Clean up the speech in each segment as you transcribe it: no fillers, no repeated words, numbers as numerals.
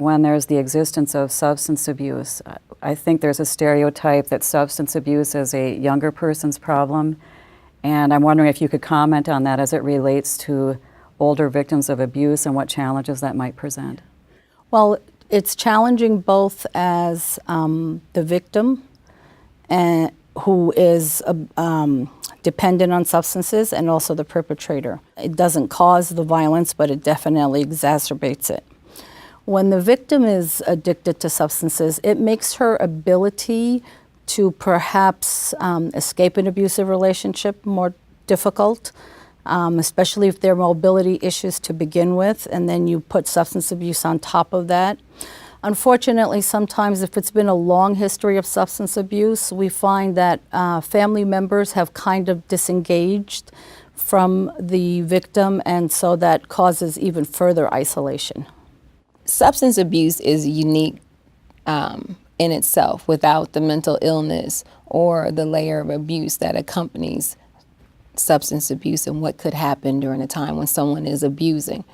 when there's the existence of substance abuse. I think there's a stereotype that substance abuse is a younger person's problem, and I'm wondering if you could comment on that as it relates to older victims of abuse and what challenges that might present. Well, it's challenging both as the victim and who is dependent on substances, and also the perpetrator. It doesn't cause the violence, but it definitely exacerbates it. When the victim is addicted to substances, it makes her ability to perhaps escape an abusive relationship more difficult, especially if there are mobility issues to begin with, and then you put substance abuse on top of that. Unfortunately, sometimes if it's been a long history of substance abuse, we find that family members have kind of disengaged from the victim, and so that causes even further isolation. Substance abuse is unique in itself without the mental illness or the layer of abuse that accompanies substance abuse and what could happen during a time when someone is abusing.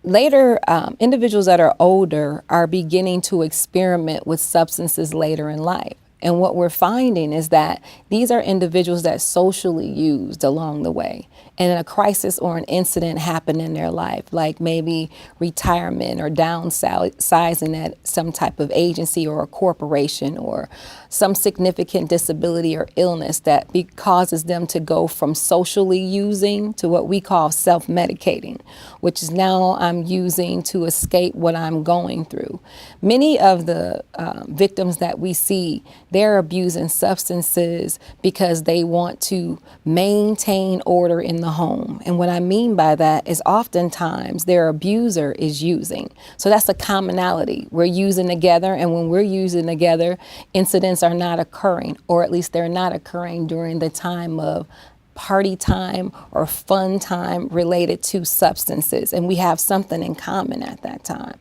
Later, individuals that are older are beginning to experiment with substances later in life. And what we're finding is that these are individuals that socially used along the way. And a crisis or an incident happened in their life, like maybe retirement or downsizing at some type of agency or a corporation, or some significant disability or illness that causes them to go from socially using to what we call self-medicating, which is now I'm using to escape what I'm going through. Many of the victims that we see, they're abusing substances because they want to maintain order in the home. And what I mean by that is oftentimes their abuser is using. So that's a commonality. We're using together, and when we're using together, incidents are not occurring, or at least they're not occurring during the time of party time or fun time related to substances, and we have something in common at that time.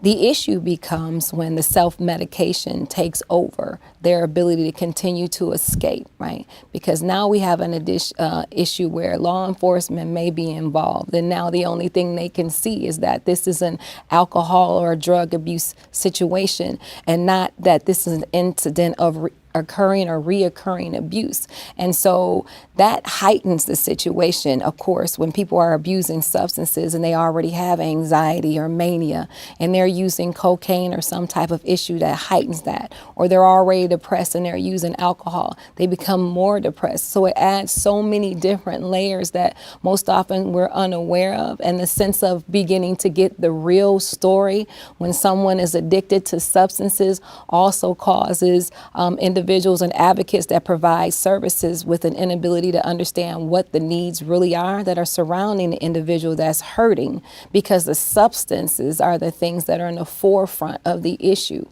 The issue becomes when the self-medication takes over their ability to continue to escape, right? Because now we have an issue where law enforcement may be involved, and now the only thing they can see is that this is an alcohol or a drug abuse situation, and not that this is an incident of occurring or reoccurring abuse. And so that heightens the situation, of course, when people are abusing substances and they already have anxiety or mania, and they're using cocaine or some type of issue that heightens that, or they're already depressed and they're using alcohol, they become more depressed. So it adds so many different layers that most often we're unaware of, and the sense of beginning to get the real story when someone is addicted to substances also causes individuals and advocates that provide services with an inability to understand what the needs really are that are surrounding the individual that's hurting, because the substances are the things that are in the forefront of the issue.